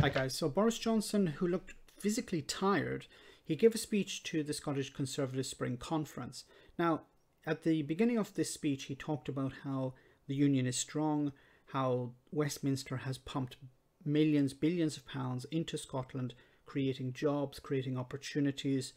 Hi guys, so Boris Johnson, who looked physically tired, he gave a speech to the Scottish Conservative Spring Conference. Now, at the beginning of this speech, he talked about how the union is strong, how Westminster has pumped millions, billions of pounds into Scotland, creating jobs, creating opportunities,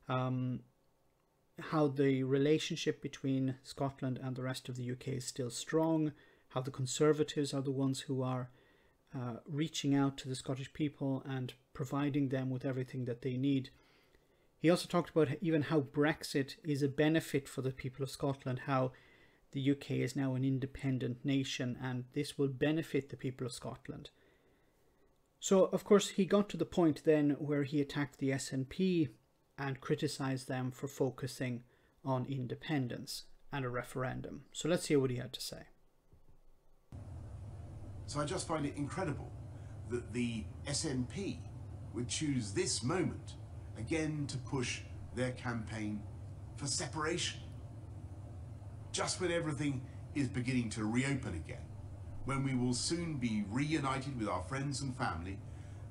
how the relationship between Scotland and the rest of the UK is still strong, how the Conservatives are the ones who are reaching out to the Scottish people and providing them with everything that they need. He also talked about even how Brexit is a benefit for the people of Scotland, how the UK is now an independent nation and this will benefit the people of Scotland. So, of course, he got to the point then where he attacked the SNP and criticised them for focusing on independence and a referendum. So let's hear what he had to say. So I just find it incredible that the SNP would choose this moment again to push their campaign for separation. Just when everything is beginning to reopen again, when we will soon be reunited with our friends and family,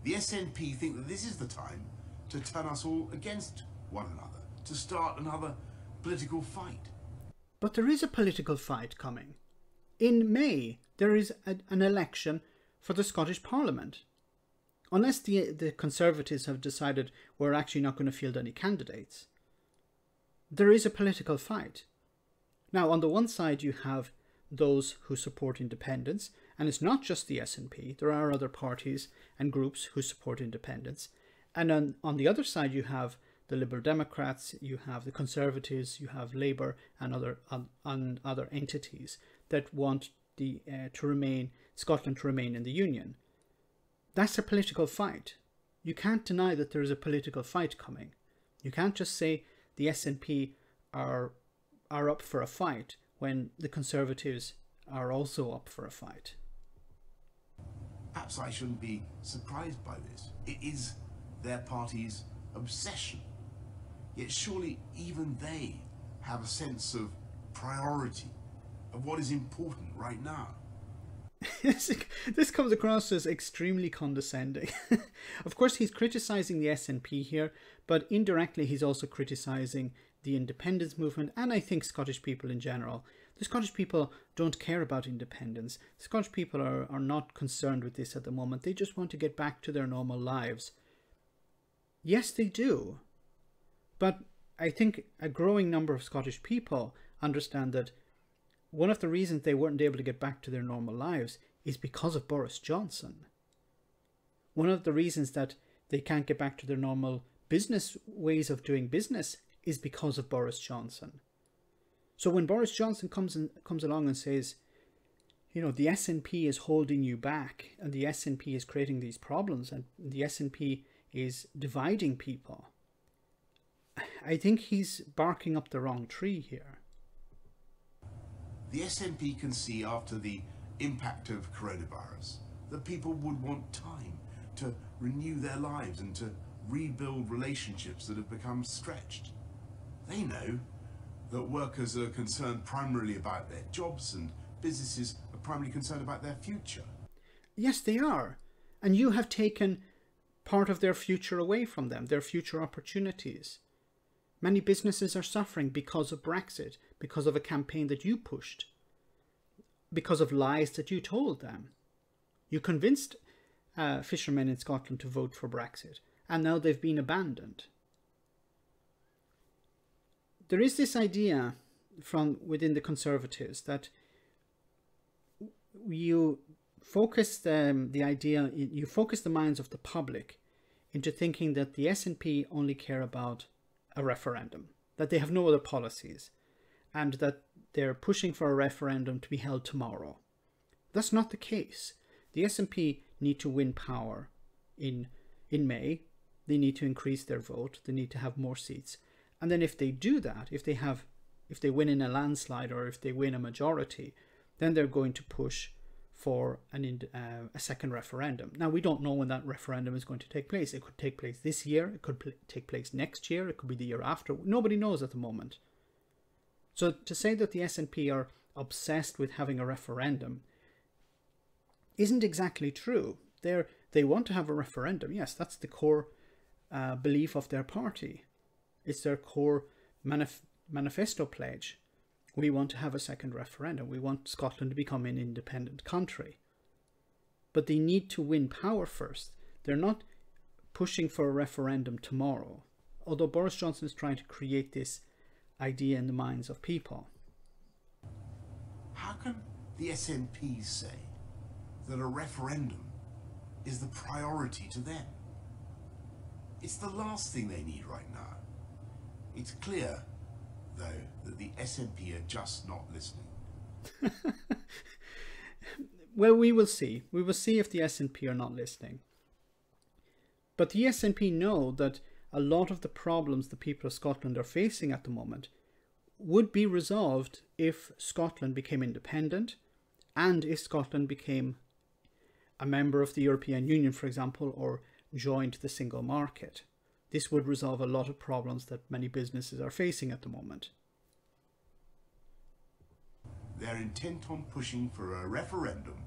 the SNP think that this is the time to turn us all against one another, to start another political fight. But there is a political fight coming. In May, there is an election for the Scottish Parliament. Unless the Conservatives have decided we're actually not going to field any candidates, there is a political fight. Now, on the one side, you have those who support independence, and it's not just the SNP. There are other parties and groups who support independence. And on the other side, you have the Liberal Democrats, you have the Conservatives, you have Labour and other entities that want Scotland to remain in the Union. That's a political fight. You can't deny that there is a political fight coming. You can't just say the SNP are up for a fight when the Conservatives are also up for a fight. Perhaps I shouldn't be surprised by this. It is their party's obsession. Yet surely even they have a sense of priority, of what is important right now. This comes across as extremely condescending. Of course, he's criticising the SNP here, but indirectly he's also criticising the independence movement and I think Scottish people in general. The Scottish people don't care about independence. The Scottish people are not concerned with this at the moment. They just want to get back to their normal lives. Yes, they do. But I think a growing number of Scottish people understand that one of the reasons they weren't able to get back to their normal lives is because of Boris Johnson. One of the reasons that they can't get back to their normal business ways of doing business is because of Boris Johnson. So when Boris Johnson comes along and says, you know, the SNP is holding you back and the SNP is creating these problems and the SNP is dividing people, I think he's barking up the wrong tree here. The SNP can see after the impact of coronavirus that people would want time to renew their lives and to rebuild relationships that have become stretched. They know that workers are concerned primarily about their jobs and businesses are primarily concerned about their future. Yes, they are. And you have taken part of their future away from them, their future opportunities. Many businesses are suffering because of Brexit, because of a campaign that you pushed, because of lies that you told them. You convinced fishermen in Scotland to vote for Brexit, and now they've been abandoned. There is this idea from within the Conservatives that you focus you focus the minds of the public into thinking that the SNP only care about a referendum, that they have no other policies, and that they're pushing for a referendum to be held tomorrow. That's not the case. The SNP need to win power in May. They need to increase their vote. They need to have more seats. And then if they do that, if they win in a landslide or if they win a majority, then they're going to push for a second referendum. Now, we don't know when that referendum is going to take place. It could take place this year. It could take place next year. It could be the year after. Nobody knows at the moment. So to say that the SNP are obsessed with having a referendum isn't exactly true. They're They want to have a referendum. Yes, that's the core belief of their party. It's their core manifesto pledge. We want to have a second referendum. We want Scotland to become an independent country. But they need to win power first. They're not pushing for a referendum tomorrow, although Boris Johnson is trying to create this idea in the minds of people. How can the SNP say that a referendum is the priority to them? It's the last thing they need right now. It's clear, though, that the SNP are just not listening. Well, we will see. We will see if the SNP are not listening. But the SNP know that a lot of the problems the people of Scotland are facing at the moment would be resolved if Scotland became independent and if Scotland became a member of the European Union, for example, or joined the single market. This would resolve a lot of problems that many businesses are facing at the moment. They're intent on pushing for a referendum,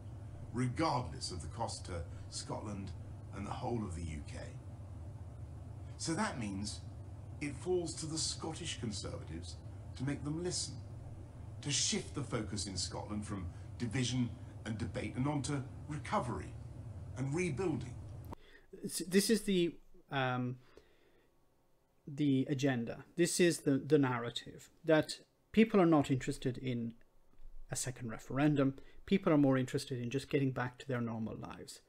regardless of the cost to Scotland and the whole of the UK. So that means it falls to the Scottish Conservatives to make them listen, to shift the focus in Scotland from division and debate and onto recovery and rebuilding. This is the agenda. This is the narrative, that people are not interested in a second referendum. People are more interested in just getting back to their normal lives.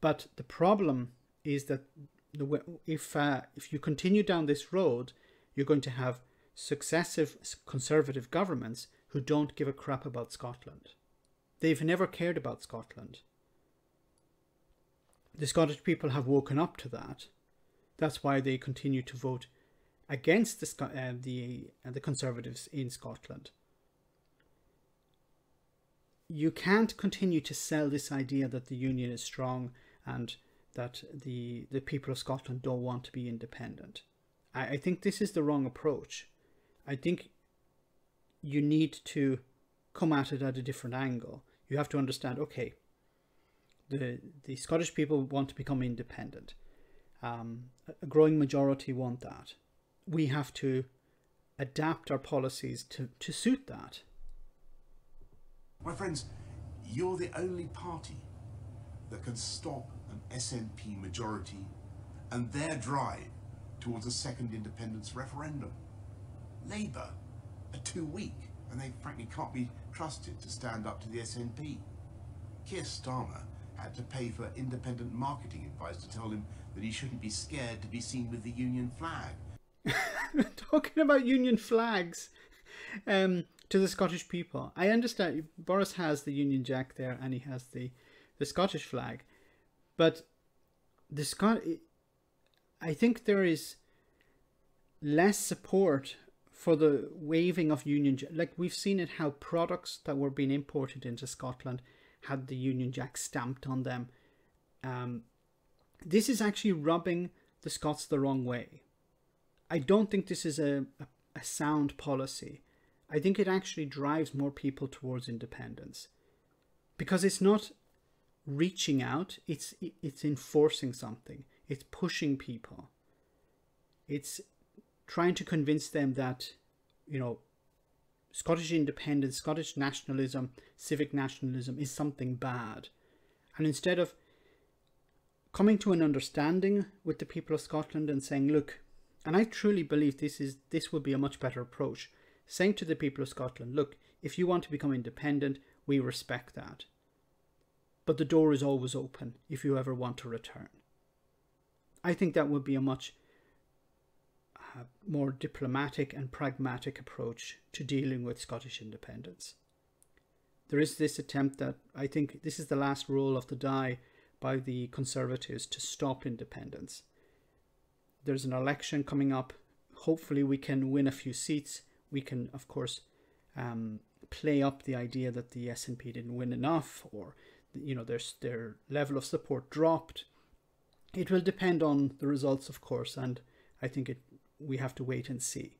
But the problem is that if you continue down this road, you're going to have successive Conservative governments who don't give a crap about Scotland. They've never cared about Scotland. The Scottish people have woken up to that. That's why they continue to vote against the Conservatives in Scotland. You can't continue to sell this idea that the union is strong and that the people of Scotland don't want to be independent. I think this is the wrong approach. I think you need to come at it at a different angle. You have to understand, okay, the Scottish people want to become independent. A growing majority want that. We have to adapt our policies to suit that. My friends, you're the only party that can stop an SNP majority and their drive towards a second independence referendum. Labour are too weak and they frankly can't be trusted to stand up to the SNP. Keir Starmer had to pay for independent marketing advice to tell him that he shouldn't be scared to be seen with the Union flag. Talking about Union flags to the Scottish people. I understand Boris has the Union Jack there and he has the Scottish flag. But I think there is less support for the waving of Union Jack. Like we've seen it, how products that were being imported into Scotland had the Union Jack stamped on them. This is actually rubbing the Scots the wrong way. I don't think this is a sound policy. I think it actually drives more people towards independence. Because it's not reaching out, it's enforcing something. It's pushing people. It's trying to convince them that, you know, Scottish independence, Scottish nationalism, civic nationalism is something bad. And instead of coming to an understanding with the people of Scotland and saying, look, and I truly believe this would be a much better approach, saying to the people of Scotland, look, if you want to become independent, we respect that. But the door is always open if you ever want to return. I think that would be a much more diplomatic and pragmatic approach to dealing with Scottish independence. There is this attempt that I think this is the last roll of the die by the Conservatives to stop independence. There's an election coming up. Hopefully we can win a few seats. We can, of course, play up the idea that the SNP didn't win enough, or, you know, their level of support dropped. It will depend on the results, of course, and I think we have to wait and see.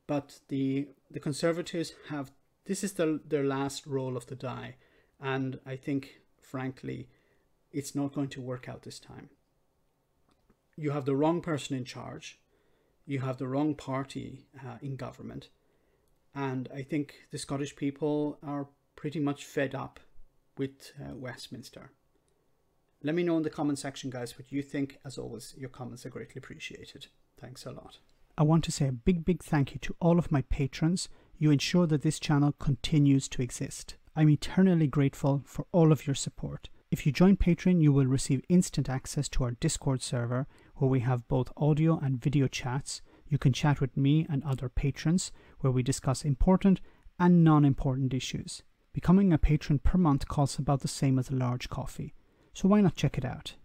But the Conservatives have, this is their last roll of the die, and I think, frankly, it's not going to work out this time. You have the wrong person in charge. You have the wrong party in government. And I think the Scottish people are pretty much fed up with Westminster. Let me know in the comment section, guys, what you think. As always, your comments are greatly appreciated. Thanks a lot. I want to say a big thank you to all of my patrons. You ensure that this channel continues to exist. I'm eternally grateful for all of your support. If you join Patreon, you will receive instant access to our Discord server, where we have both audio and video chats. You can chat with me and other patrons, where we discuss important and non-important issues. Becoming a patron per month costs about the same as a large coffee, so why not check it out?